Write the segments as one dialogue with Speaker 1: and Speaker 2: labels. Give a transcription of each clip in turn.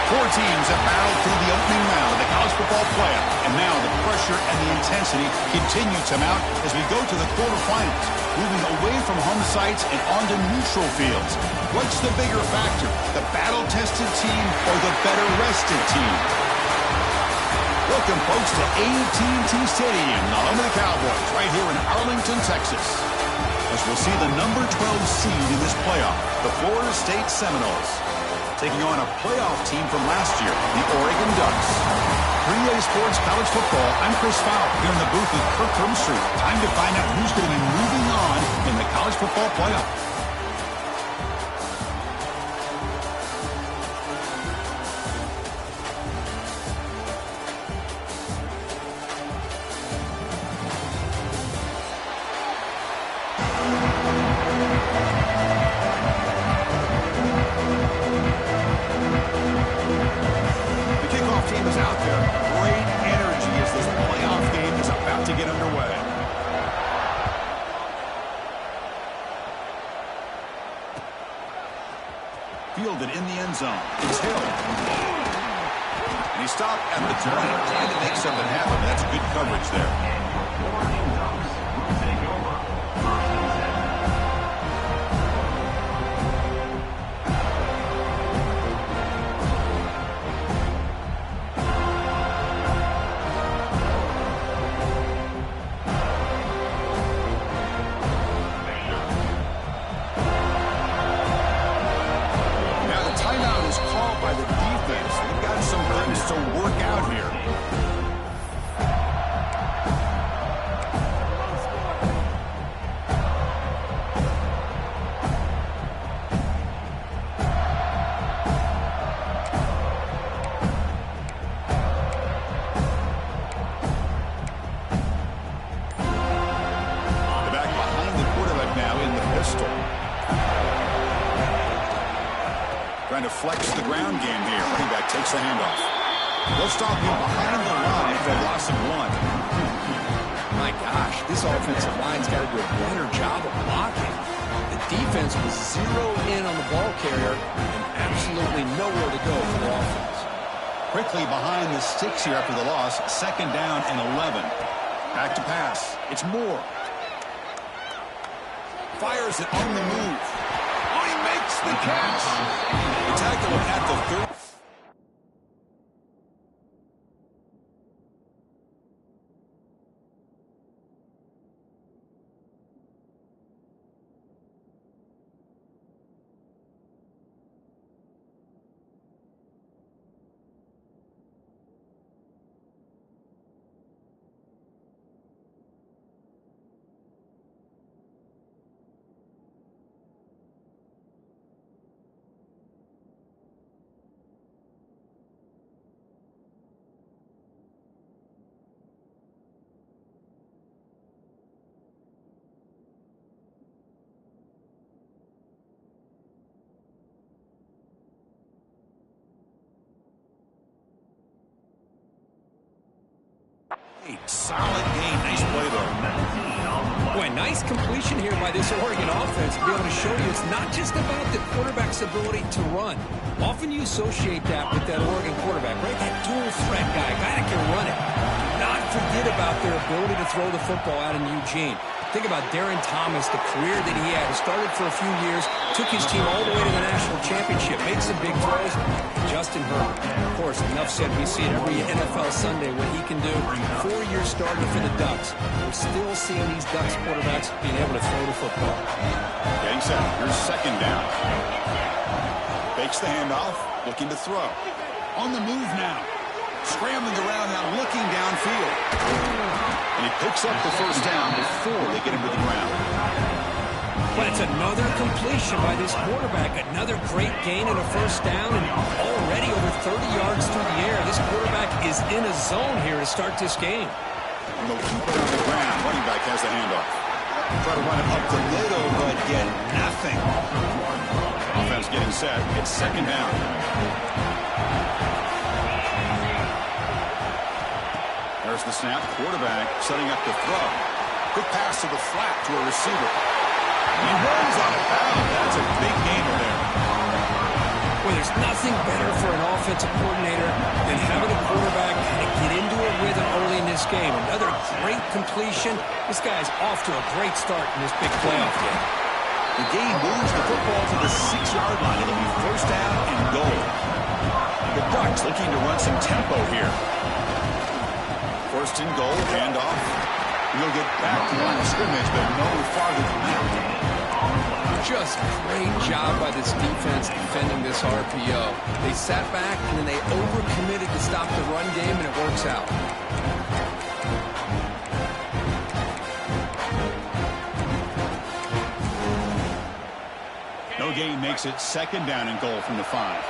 Speaker 1: Four teams have battled through the opening round of the college football playoff, and now the pressure and the intensity continue to mount as we go to the quarterfinals, moving away from home sites and onto neutral fields. What's the bigger factor, the battle-tested team or the better-rested team? Welcome, folks, to AT&T Stadium, the home of the Cowboys, right here in Arlington, Texas, as we'll see the number 12 seed in this playoff, the Florida State Seminoles, taking on a playoff team from last year, the Oregon Ducks. 3A Sports College Football, I'm Chris Fowler, here in the booth with Kirk Herbstreit. Time to find out who's going to be moving on in the college football playoff. Fielded in the end zone. It's Hill. And he stopped at the 20. Trying to make something happen. That's good coverage there. To work out here. The back behind the quarterback now in the pistol. Trying to flex the ground game here. Running back takes the handoff. They'll stop him behind the line for a loss of 1.
Speaker 2: My gosh, this offensive line's got to do a better job of blocking. The defense was zeroed in on the ball carrier and absolutely nowhere to go for the offense.
Speaker 1: Quickly behind the sticks here after the loss. 2nd down and 11. Back to pass. It's Moore. Fires it on the move. Oh, he makes the catch. The tackle at the 30. Solid game. Nice play, though.
Speaker 2: Boy, nice completion here by this Oregon offense to be able to show you it's not just about the quarterback's ability to run. Often you associate that with that Oregon quarterback, right? That dual threat guy that can run it. Do not forget about their ability to throw the football out in Eugene. Think about Darren Thomas, the career that he had. Started for a few years, took his team all the way to the national championship, made some big throws. Justin Herbert, of course, enough said. We see it every NFL Sunday what he can do. 4 years starting for the Ducks. We're still seeing these Ducks quarterbacks being able to throw the football.
Speaker 1: Getting set. Here's 2nd down. Fakes the handoff, looking to throw. On the move now. Scrambling around now, looking downfield. And he picks up the 1st down before they get him to the ground.
Speaker 2: But it's another completion by this quarterback. Another great gain and a 1st down, and already over 30 yards through the air. This quarterback is in a zone here to start this game.
Speaker 1: And they'll keep it on the ground. Running back has the handoff. Try to run it up the middle, but get nothing. Offense getting set. It's 2nd down. There's the snap. Quarterback setting up the throw. Quick pass to the flat to a receiver. He runs out of bounds. That's a big gainer there.
Speaker 2: Well, there's nothing better for an offensive coordinator than having a quarterback kind of get into a rhythm early in this game. Another great completion. This guy's off to a great start in this big playoff game.
Speaker 1: The game moves the football to the 6-yard line. It'll be first down and goal. The Ducks looking to run some tempo here. First and goal, handoff. He'll get back to the line of scrimmage, but no farther than that.
Speaker 2: Just great job by this defense defending this RPO. They sat back, and then they overcommitted to stop the run game, and it works out.
Speaker 1: No gain makes it second down and goal from the 5.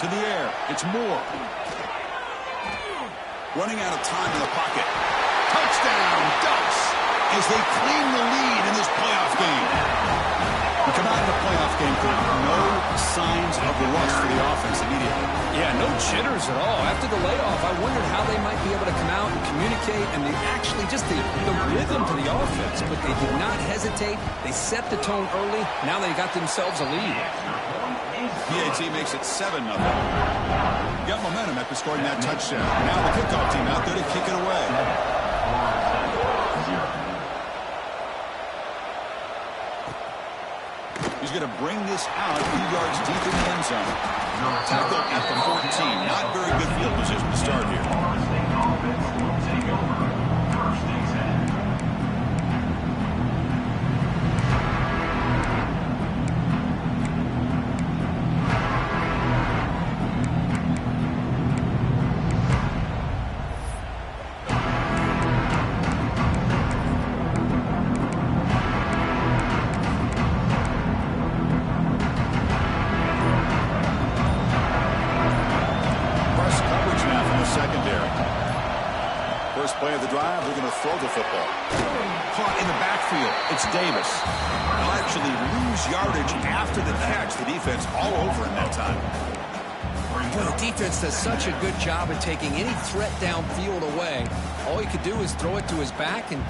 Speaker 1: To the air, it's Moore. Running out of time in the pocket. Touchdown, Ducks, as they claim the lead in this playoff game. We come out of the playoff game with no signs of rust for the offense immediately.
Speaker 2: Yeah, no jitters at all. After the layoff, I wondered how they might be able to come out and communicate and actually just the rhythm to the offense. But they did not hesitate. They set the tone early. Now they got themselves a lead.
Speaker 1: PAT makes it 7-0. Got momentum after scoring that touchdown. Now the kickoff team out there to kick it away. He's going to bring this out a few yards deep in the end zone. Tackle at the 14. Not very good field position to start here. Play of the drive, they're going to throw the football. Caught in the backfield. It's Davis. They'll actually lose yardage after the catch. The defense all over in that time.
Speaker 2: Well, the defense does such a good job of taking any threat downfield away. All you could do is throw it to his back, and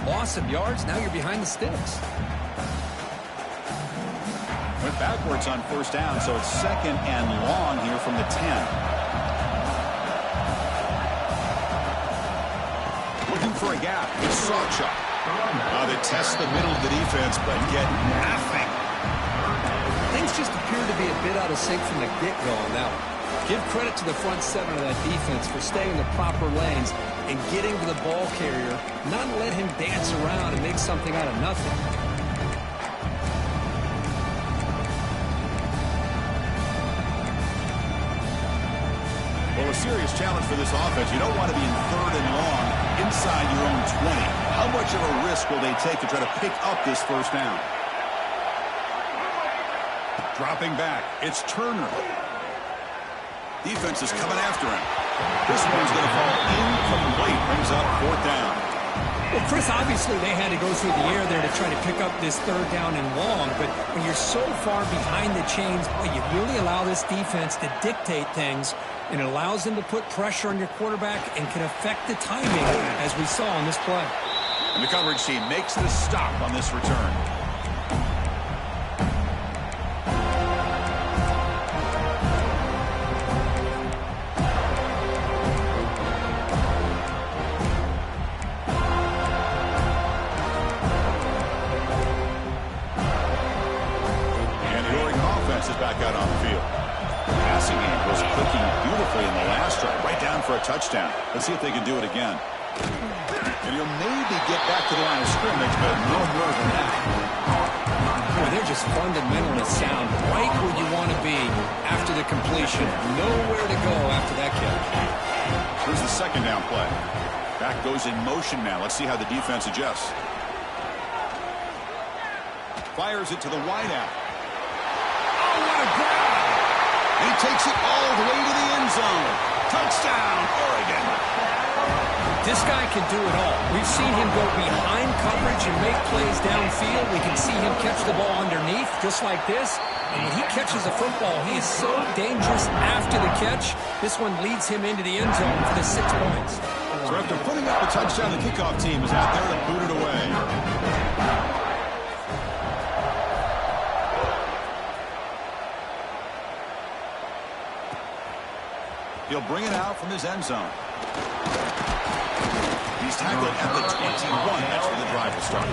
Speaker 2: loss of yards, now you're behind the sticks.
Speaker 1: Went backwards on first down, so it's second and long here from the 10. Looking for a gap. It's Sawchuk. They test the middle of the defense, but get nothing.
Speaker 2: Things just appear to be a bit out of sync from the get-go on that one. Give credit to the front seven of that defense for staying in the proper lanes and getting to the ball carrier, not let him dance around and make something out of nothing.
Speaker 1: Well, a serious challenge for this offense. You don't want to be in third and long inside your own 20. How much of a risk will they take to try to pick up this first down? Dropping back, it's Turner. Defense is coming after him. This one's going to fall incomplete. Brings up fourth down.
Speaker 2: Well, Chris, obviously they had to go through the air there to try to pick up this third down and long, but when you're so far behind the chains, boy, you really allow this defense to dictate things, and it allows them to put pressure on your quarterback and can affect the timing, as we saw on this play.
Speaker 1: And the coverage team makes the stop on this return. Touchdown. Let's see if they can do it again. And he'll maybe get back to the line of scrimmage, but no more than that.
Speaker 2: Boy, they're just fundamentally sound, right where you want to be after the completion. Nowhere to go after that catch.
Speaker 1: Here's the second down play. Back goes in motion now. Let's see how the defense adjusts. Fires it to the wideout. Oh, what a grab! He takes it all the way to the end zone. Touchdown, Oregon.
Speaker 2: This guy can do it all. We've seen him go behind coverage and make plays downfield. We can see him catch the ball underneath, just like this. And when he catches the football, he is so dangerous after the catch. This one leads him into the end zone for the 6 points.
Speaker 1: So after putting up the touchdown, the kickoff team is out there to boot it away. He'll bring it out from his end zone. He's tackled at the 21. That's where the drive will start.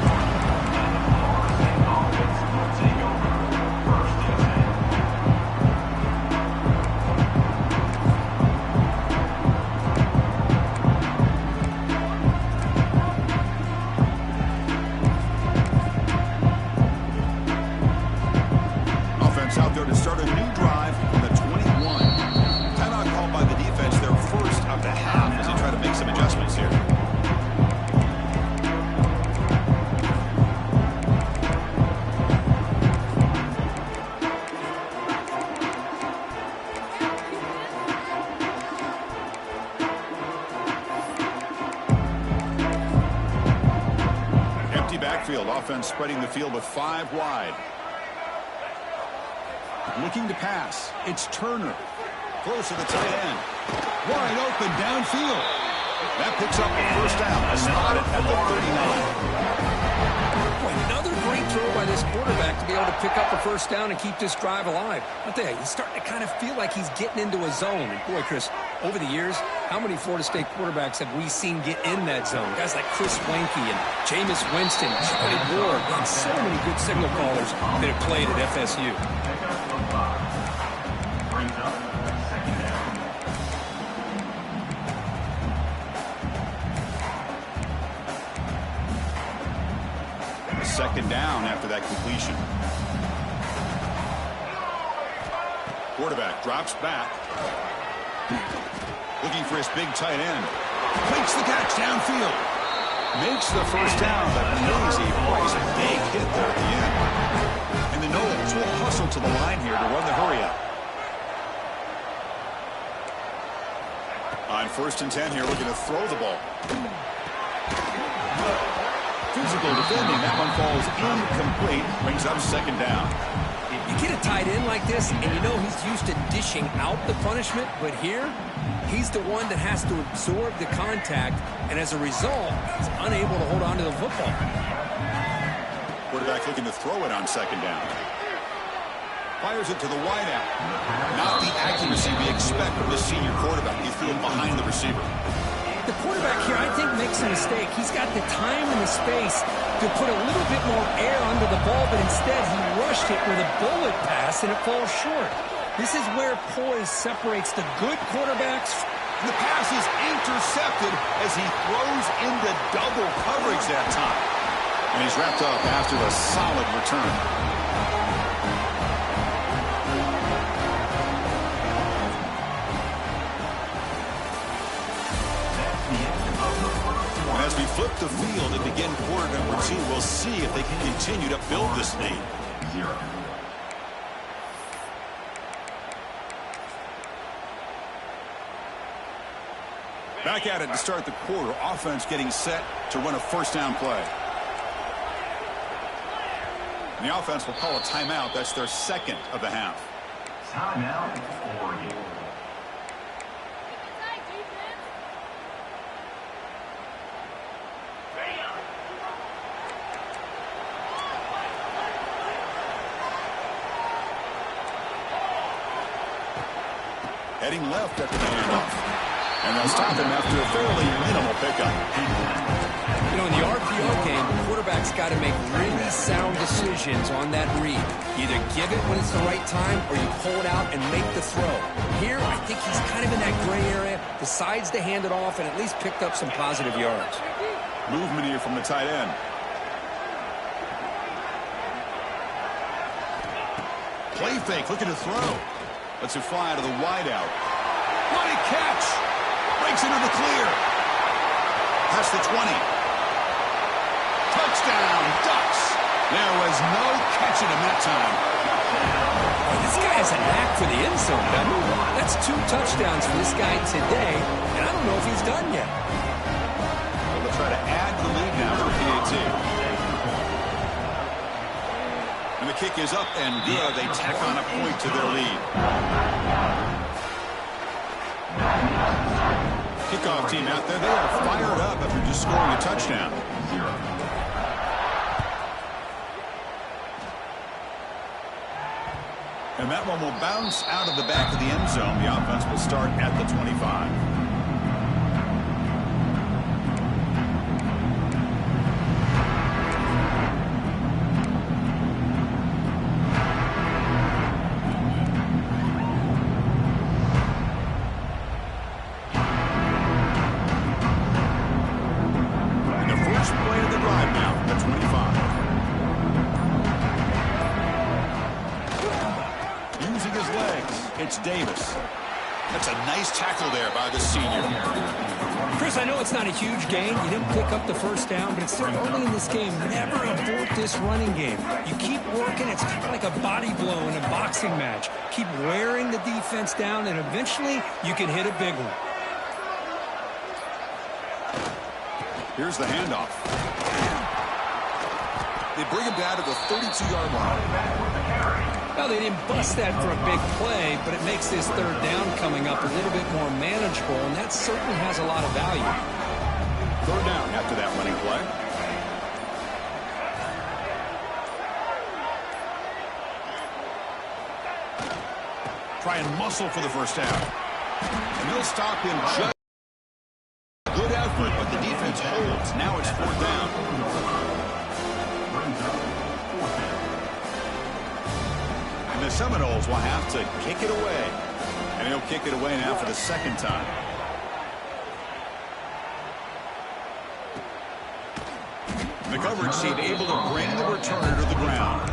Speaker 1: Out there to start a new drive from the 21. Timeout called by the defense, their first of the half, as they try to make some adjustments here. Empty backfield, offense spreading the field with 5 wide. Looking to pass. It's Turner. Close to the tight end. Wide open downfield. That picks up a first down. Spotted at the 39.
Speaker 2: Boy, another great throw by this quarterback to be able to pick up a first down and keep this drive alive. I'll tell you, he's starting to kind of feel like he's getting into a zone. And boy, Chris, over the years, how many Florida State quarterbacks have we seen get in that zone? Guys like Chris Weinke and Jameis Winston, Charlie Ward, and so many good signal callers that have played at FSU.
Speaker 1: Second down after that completion. Quarterback drops back. Looking for his big tight end. Makes the catch downfield. Makes the first down, but Lazy plays a big hit there at the end. And the Noles will hustle to the line here to run the hurry up. On 1st and 10 here, looking to throw the ball. Physical defending. That one falls incomplete. Brings up second down.
Speaker 2: You get a tight end like this, and you know he's used to dishing out the punishment, but here, he's the one that has to absorb the contact, and as a result, he's unable to hold on to the football.
Speaker 1: Quarterback looking to throw it on second down. Fires it to the wideout. Not the accuracy we expect from the senior quarterback. He threw it behind the receiver.
Speaker 2: The quarterback here, I think, makes a mistake. He's got the time and the space to put a little bit more air under the ball, but instead he rushed it with a bullet pass, and it falls short. This is where poise separates the good quarterbacks.
Speaker 1: And the pass is intercepted as he throws into double coverage that time. And he's wrapped up after a solid return. As we flip the field and begin quarter number 2, we'll see if they can continue to build this lead. Back at it to start the quarter. Offense getting set to run a first down play. And the offense will call a timeout. That's their second of the half.
Speaker 3: Timeout, Oregon.
Speaker 1: Heading left after the handoff. And they'll stop him after a fairly minimal pickup.
Speaker 2: You know, in the RPO game, the quarterback's got to make really sound decisions on that read. Either give it when it's the right time or you pull it out and make the throw. Here, I think he's kind of in that gray area, decides to hand it off and at least picked up some positive yards.
Speaker 1: Movement here from the tight end. Play fake, looking to throw. Lets it fly out of the wideout. What a catch! Breaks into the clear. Past the 20. Touchdown, Ducks. There was no catching him that time.
Speaker 2: This guy has a knack for the end zone, doesn't he? That's 2 touchdowns for this guy today, and I don't know if he's done yet.
Speaker 1: Well, they'll try to add the lead now for PAT. And the kick is up and good. They tack on a point to their lead. Kickoff team out there. They are fired up after just scoring a touchdown. And that one will bounce out of the back of the end zone. The offense will start at the 25. And the first play of the drive now from the 25. Using his legs, it's Davis. That's a nice tackle there by the senior.
Speaker 2: Chris, I know it's not a huge gain. You didn't pick up the first down, but it's still early in this game. Never abort this running game. You keep working. It's kind of like a body blow in a boxing match. Keep wearing the defense down, and eventually you can hit a big one.
Speaker 1: Here's the handoff. They bring him down to the 32-yard line.
Speaker 2: Well, they didn't bust that for a big play, but it makes this third down coming up a little bit more manageable, and that certainly has a lot of value.
Speaker 1: Third down after that running play. Try and muscle for the first down. And they'll stop him just. Good effort, but the defense holds. Now it's fourth down. And the Seminoles will have to kick it away. And he'll kick it away now for the second time. And the coverage team able to bring the returner to the ground.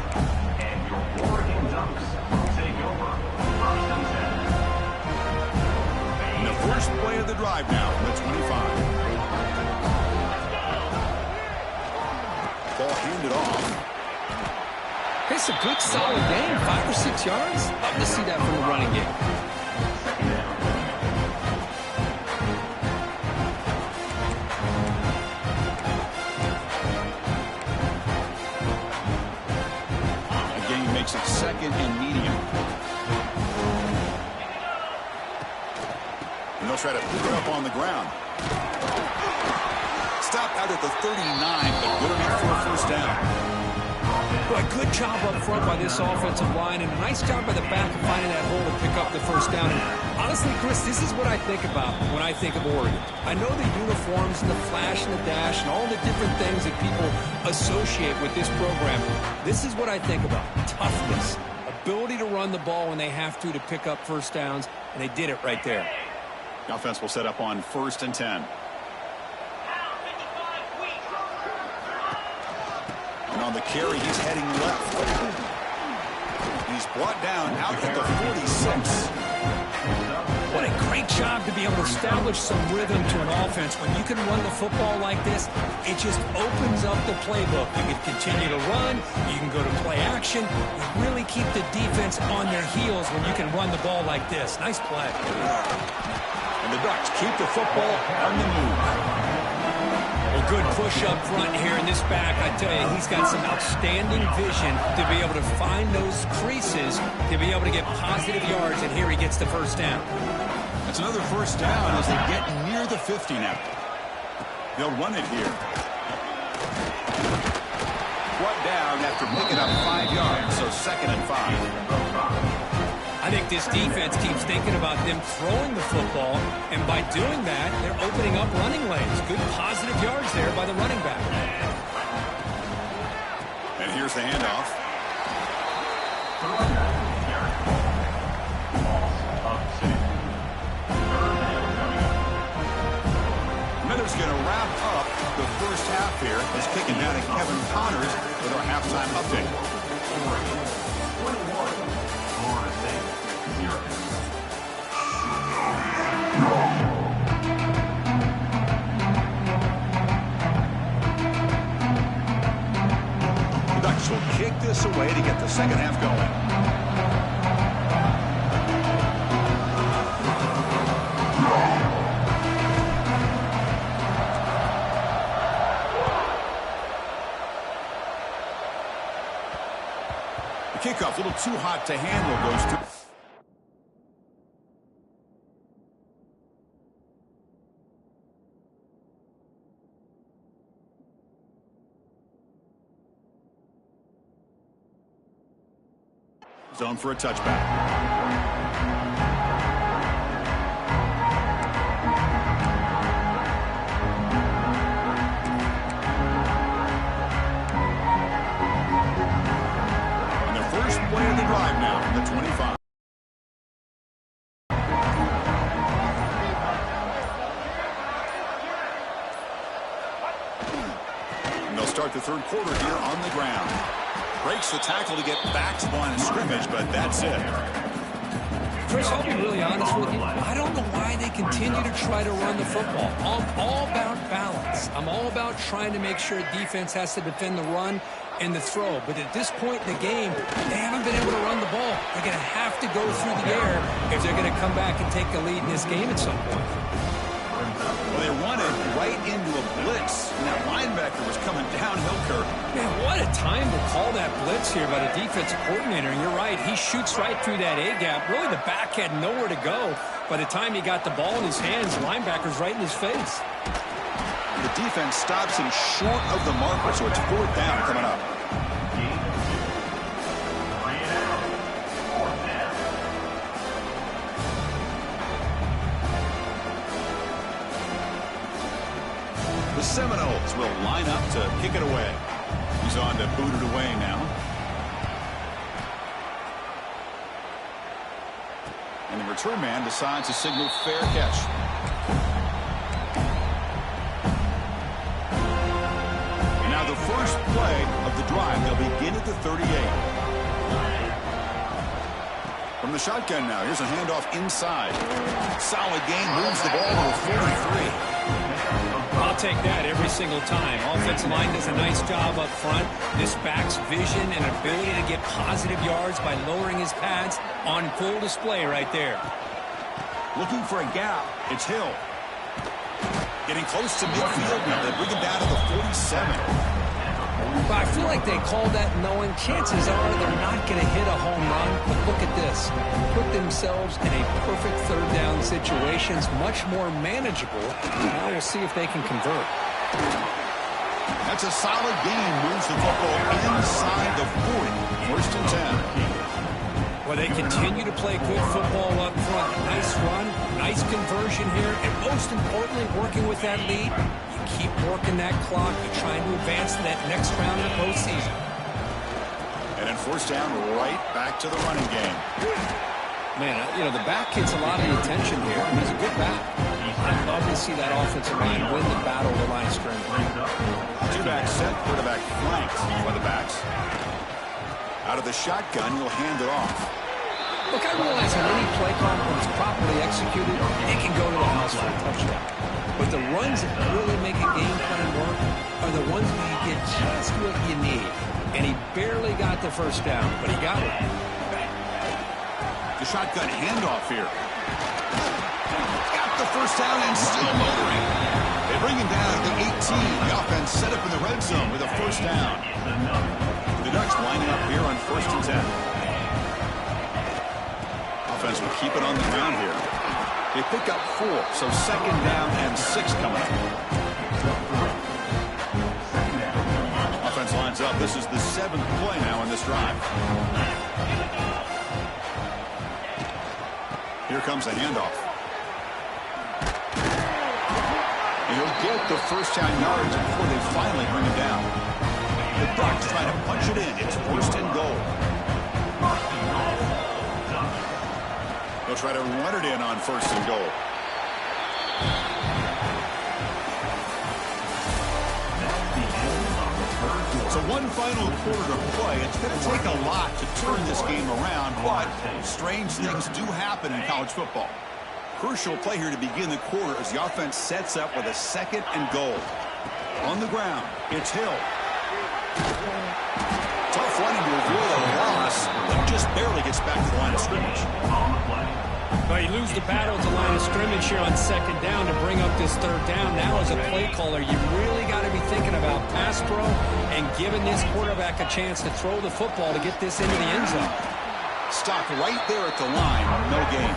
Speaker 3: And your Oregon Ducks will take over first and 10.
Speaker 1: And the first play of the drive now from the 25. Ball handed off.
Speaker 2: It's a good, solid game. 5 or 6 yards. Love to see that from the running game.
Speaker 1: The game makes it second and medium. And they'll try to pick it up on the ground. Stop out at the 39, but good enough for a first down.
Speaker 2: Boy, good job up front by this offensive line, and a nice job by the back of finding that hole to pick up the first down. And honestly, Chris, this is what I think about when I think of Oregon. I know the uniforms and the flash and the dash and all the different things that people associate with this program. This is what I think about. Toughness, ability to run the ball when they have to pick up first downs, and they did it right there.
Speaker 1: The offense will set up on first and 10. And on the carry, he's heading left. He's brought down out at the 46.
Speaker 2: What a great job to be able to establish some rhythm to an offense. When you can run the football like this, it just opens up the playbook. You can continue to run. You can go to play action. You really keep the defense on their heels when you can run the ball like this. Nice play.
Speaker 1: And the Ducks keep the football on the move.
Speaker 2: Well, good push up front here in this back. I tell you, he's got some outstanding vision to be able to find those creases, to be able to get positive yards, and here he gets the first down.
Speaker 1: That's another first down as they get near the 50 now. They'll run it here. Brought down after picking up 5 yards, so second and 5.
Speaker 2: I think this defense keeps thinking about them throwing the football, and by doing that, they're opening up running lanes. Good positive yards there by the running back.
Speaker 1: And here's the handoff. Miller's going to wrap up the first half here. He's kicking down to Kevin Connors with our halftime update. The Ducks will kick this away to get the second half going. The kickoff a little too hot to handle, goes to... Zone for a touchback. Play of the drive now from the 25. And they'll start the third quarter here on the ground. Breaks the tackle to get back to the line of scrimmage, but that's it.
Speaker 2: Chris, I'll be really honest with you. I don't know why they continue to try to run the football. I'm all about balance. I'm all about trying to make sure defense has to defend the run and the throw. But at this point in the game, they haven't been able to run the ball. They're going to have to go through the air if they're going to come back and take the lead in this game at some point.
Speaker 1: Well, they run it right into a blitz, and that linebacker was coming downhill, Kirk.
Speaker 2: Man, what a time to call that blitz here by the defensive coordinator. And you're right, he shoots right through that A-gap. Really, the back had nowhere to go. By the time he got the ball in his hands, the linebacker's right in his face.
Speaker 1: The defense stops him short of the marker, so it's fourth down coming up. The Seminoles will line up to kick it away. He's on to boot it away now. And the return man decides to signal fair catch. And now the first play of the drive. They'll begin at the 38. From the shotgun now, here's a handoff inside. Solid gain, moves the ball to 43.
Speaker 2: I'll take that every single time. Offensive line does a nice job up front. This back's vision and ability to get positive yards by lowering his pads on full display right there.
Speaker 1: Looking for a gap. It's Hill. Getting close to midfield now. They bring him down to the 47.
Speaker 2: But I feel like they called that knowing chances are they're not going to hit a home run. But look at this. Put themselves in a perfect third down situation. It's much more manageable. Now we'll see if they can convert.
Speaker 1: That's a solid gain. Moves the football inside the 40. First and 10.
Speaker 2: Well, they continue to play good football up front. Nice run, nice conversion here, and most importantly, working with that lead. Keep working that clock. You're trying to advance to that next round of the postseason.
Speaker 1: And then first down, right back to the running game.
Speaker 2: Man, you know, the back gets a lot of the attention here. He's a good back. I'd love to see that offensive line win the battle of the line of scrimmage.
Speaker 1: Two-back set, quarterback flanked by the backs. Out of the shotgun, he'll hand it off.
Speaker 2: Look, I realize that any play call, when it's properly executed, it can go to the house for a touchdown. But the runs that really make a game plan work are the ones where you get just what you need. And he barely got the first down, but he got it.
Speaker 1: The shotgun handoff here. Got the first down and still motoring. They bring him down at the 18. The offense set up in the red zone with a first down. The Ducks lining up here on first and 10. Offense will keep it on the ground here. They pick up 4, so second down and 6 coming up. Offense lines up. This is the 7th play now in this drive. Here comes a handoff. And he'll get the first down yards before they finally bring him down. The Ducks trying to punch it in. It's first and goal. They'll try to run it in on first and goal. So one final quarter to play. It's going to take a lot to turn this game around, but strange things do happen in college football. Crucial play here to begin the quarter as the offense sets up with a second and goal. On the ground, it's Hill. Tough running to avoid a loss, but just barely gets back to the line of scrimmage.
Speaker 2: Well, you lose the battle at the line of scrimmage here on second down to bring up this third down. Now as a play caller, you really got to be thinking about pass pro and giving this quarterback a chance to throw the football to get this into the end zone.
Speaker 1: Stopped right there at the line. No gain.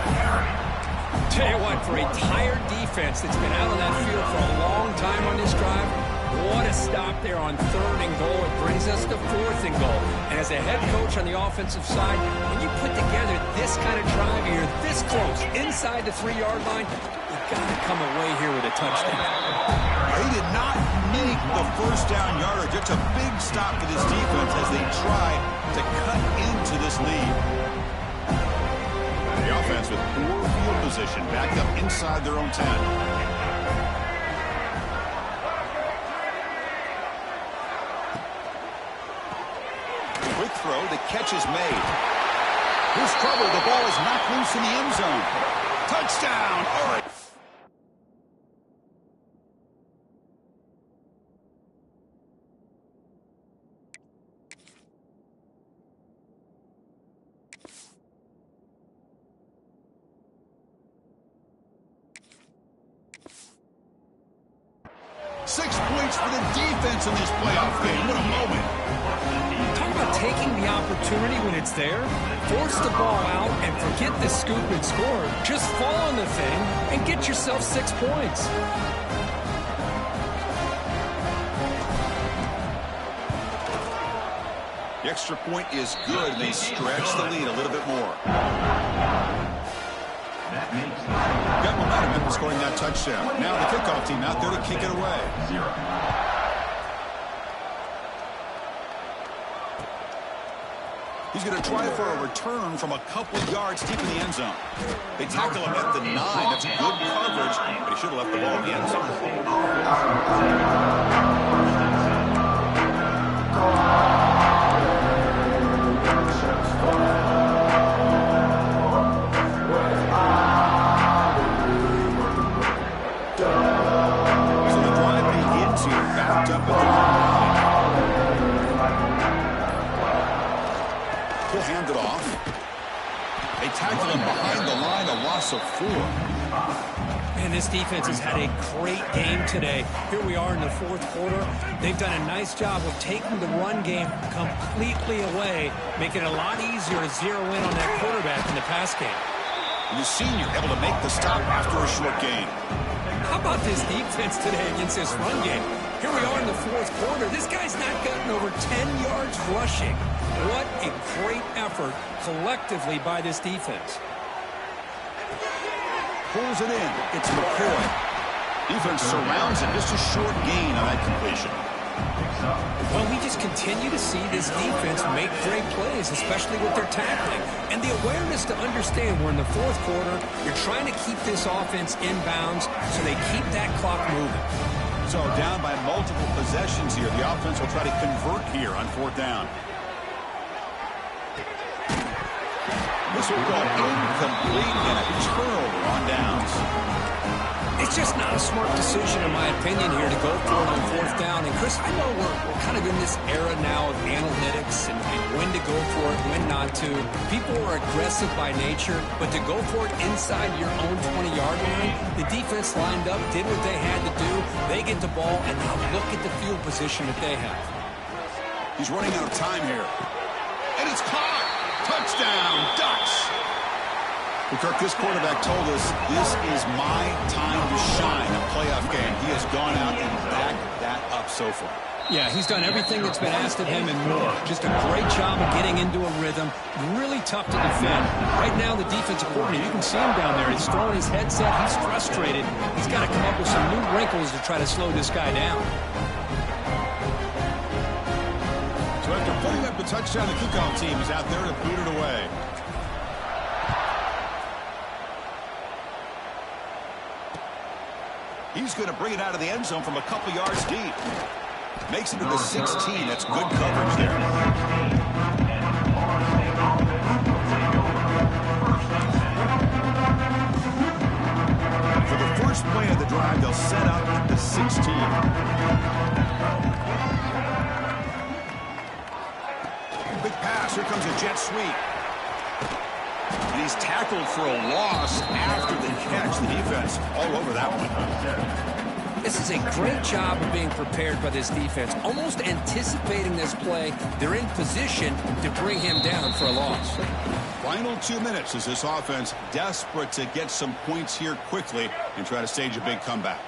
Speaker 2: Tell you what, for a tired defense that's been out on that field for a long time on this drive, What a stop there on 3rd and goal. It brings us to 4th and goal. And as a head coach on the offensive side, when you put together this kind of drive here, this close, inside the 3-yard line, you've got to come away here with a touchdown.
Speaker 1: He did not make the first down yardage. It's a big stop for this defense as they try to cut into this lead. The offense with poor field position back up inside their own 10. Quick throw, the catch is made. Here's trouble, the ball is knocked loose in the end zone. Touchdown, Oregon. For the defense in this playoff game. What a moment.
Speaker 2: Talk about taking the opportunity when it's there. Force the ball out and forget the scoop and score. Just fall on the thing and get yourself 6 points.
Speaker 1: The extra point is good. They stretch the lead a little bit more. Got momentum after scoring that touchdown. Now the kickoff team out there to kick it away. He's going to try for a return from a couple of yards deep in the end zone. They tackle him at the 9. That's good coverage, but he should have left the ball in the end zone. So the drive begins here, backed up at the 1. He'll hand it off. They tackle him behind the line, a loss of 4.
Speaker 2: Man, this defense has had a great game today. Here we are in the 4th quarter. They've done a nice job of taking the run game completely away, making it a lot easier to zero in on that quarterback in the pass game.
Speaker 1: And the senior able to make the stop after a short gain.
Speaker 2: How about this defense today against this run game? Here we are in the 4th quarter. This guy's not gotten over 10 yards rushing. What a great effort collectively by this defense.
Speaker 1: Pulls it in. It's McCoy. Defense surrounds him. Just a short gain on that completion.
Speaker 2: Well, we just continue to see this defense make great plays, especially with their tackling. And the awareness to understand we're in the 4th quarter, you're trying to keep this offense in bounds so they keep that clock moving.
Speaker 1: So down by multiple possessions here. The offense will try to convert here on 4th down. This will go incomplete and a turnover on downs.
Speaker 2: It's just not a smart decision, in my opinion, here to go for it on 4th down. And, Chris, I know we're kind of in this era now of analytics and when to go for it, when not to. People are aggressive by nature, but to go for it inside your own 20-yard line, the defense lined up, did what they had to do. They get the ball, and now look at the field position that they have.
Speaker 1: He's running out of time here. And it's caught. Touchdown, Ducks. Kirk, this quarterback told us this is my time to shine, a playoff game. He has gone out and backed that up so far.
Speaker 2: Yeah, he's done everything that's been asked of him and more. Just a great job of getting into a rhythm. Really tough to defend. Right now, the defensive coordinator, you can see him down there. He's throwing his headset. He's frustrated. He's got to come up with some new wrinkles to try to slow this guy down.
Speaker 1: So after putting up the touchdown, the kickoff team is out there to boot it away. He's going to bring it out of the end zone from a couple yards deep. Makes it to the 16. That's good coverage there. For the first play of the drive, they'll set up at the 16. Big pass. Here comes a jet sweep. And he's tackled for a loss after the catch. The defense all over that one.
Speaker 2: This is a great job of being prepared by this defense. Almost anticipating this play. They're in position to bring him down for a loss.
Speaker 1: Final 2 minutes as this offense desperate to get some points here quickly and try to stage a big comeback.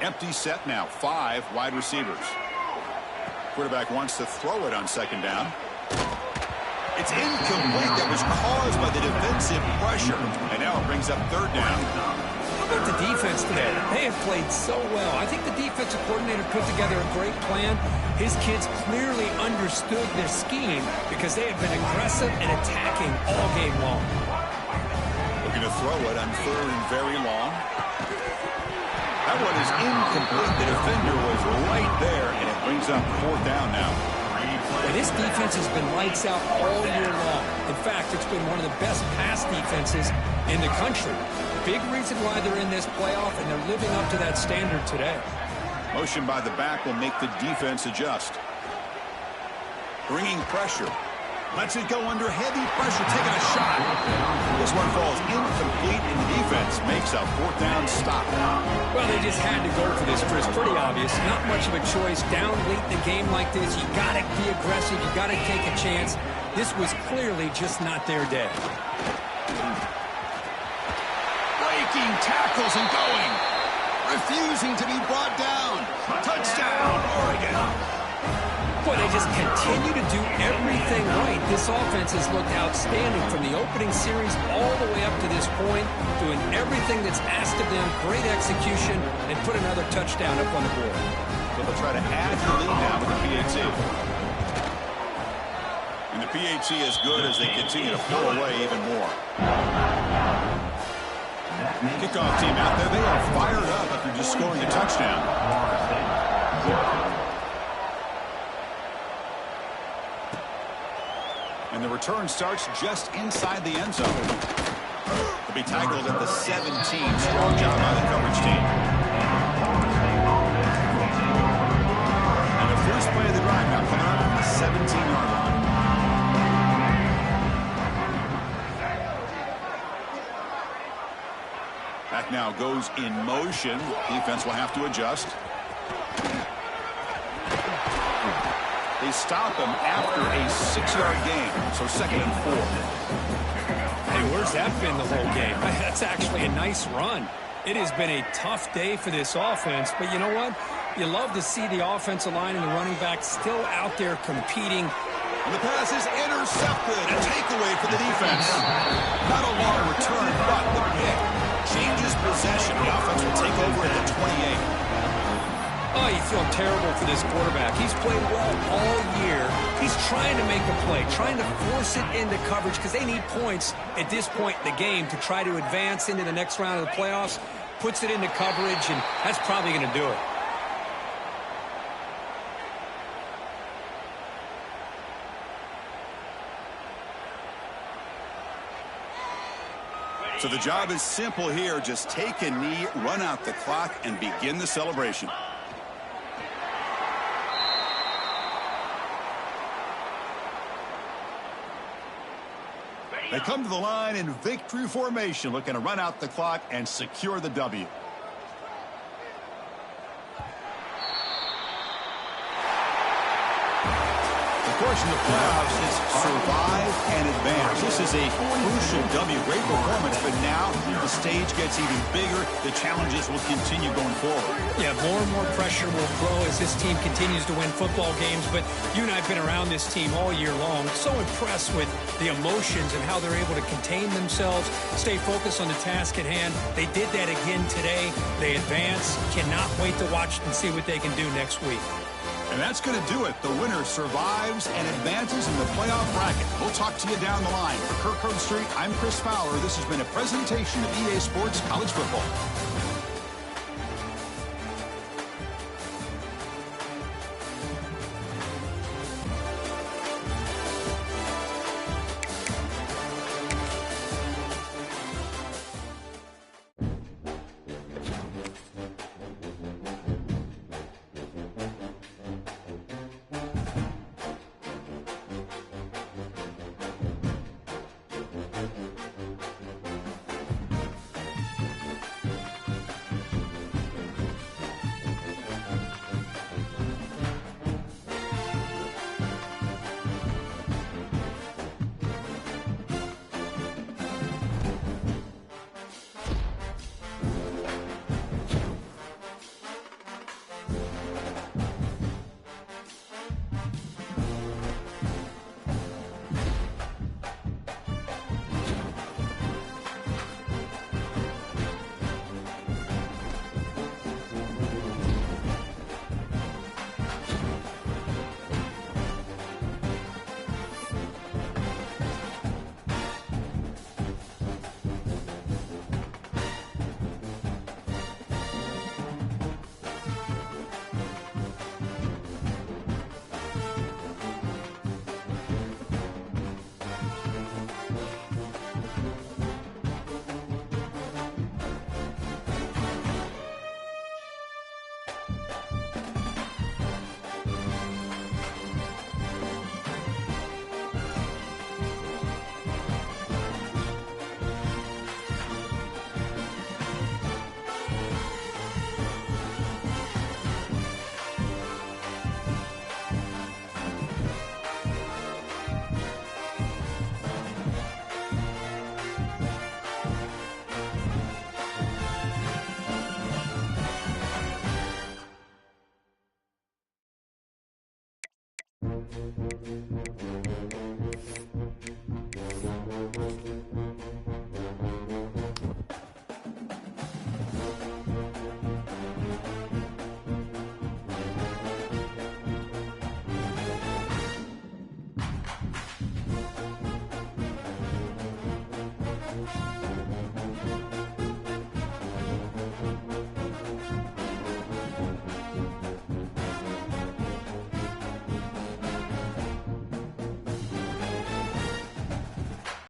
Speaker 1: Empty set now, 5 wide receivers. Quarterback wants to throw it on second down. It's incomplete. That was caused by the defensive pressure. And now it brings up third down.
Speaker 2: How about the defense today? They have played so well. I think the defensive coordinator put together a great plan. His kids clearly understood their scheme because they have been aggressive and attacking all game long.
Speaker 1: Looking to throw it on third and very long. That one is incomplete. The defender was right there, and it brings up fourth down now.
Speaker 2: And this defense has been lights out all year long. In fact, it's been one of the best pass defenses in the country. Big reason why they're in this playoff, and they're living up to that standard today.
Speaker 1: Motion by the back will make the defense adjust. Bringing pressure. Lets it go under heavy pressure, taking a shot. This one falls incomplete, and the defense makes a fourth down stop.
Speaker 2: Well, they just had to go for this, Chris. Pretty obvious. Not much of a choice. Down late in the game like this, you got to be aggressive. You got to take a chance. This was clearly just not their day.
Speaker 1: Breaking tackles and going. Refusing to be brought down. Touchdown, Oregon.
Speaker 2: Boy, they just continue to do everything right. This offense has looked outstanding from the opening series all the way up to this point, doing everything that's asked of them, great execution, and put another touchdown up on the board.
Speaker 1: So they'll try to add the lead now with the PAT. And the PAT is good as they continue to pull away even more. Kickoff team out there. They are fired up after just scoring a touchdown. And the return starts just inside the end zone. They'll be tackled at the 17. Strong job by the coverage team. And the first play of the drive now coming up from the 17-yard line. Back now goes in motion. Defense will have to adjust. They stop him after a 6-yard gain, so 2nd and 4.
Speaker 2: Hey, where's that been the whole game? That's actually a nice run. It has been a tough day for this offense, but you know what? You love to see the offensive line and the running back still out there competing.
Speaker 1: And the pass is intercepted. A takeaway for the defense. Not a long return, but the pick changes possession. The offense will take over at the 28.
Speaker 2: Oh, you feel terrible for this quarterback. He's played well all year. He's trying to make a play, trying to force it into coverage because they need points at this point in the game to try to advance into the next round of the playoffs. Puts it into coverage, and that's probably going to do it.
Speaker 1: So the job is simple here. Just take a knee, run out the clock, and begin the celebration. They come to the line in victory formation, looking to run out the clock and secure the W. Of course, in the playoffs, it's survive and advance. This is a crucial W. Great performance, but now the stage gets even bigger. The challenges will continue going forward.
Speaker 2: Yeah, more and more pressure will grow as this team continues to win football games, but you and I have been around this team all year long. So impressed with the emotions and how they're able to contain themselves, stay focused on the task at hand. They did that again today. They advance. Cannot wait to watch and see what they can do next week.
Speaker 1: And that's going to do it. The winner survives and advances in the playoff bracket. We'll talk to you down the line. For Kirk Herbstreit, I'm Chris Fowler. This has been a presentation of EA Sports College Football.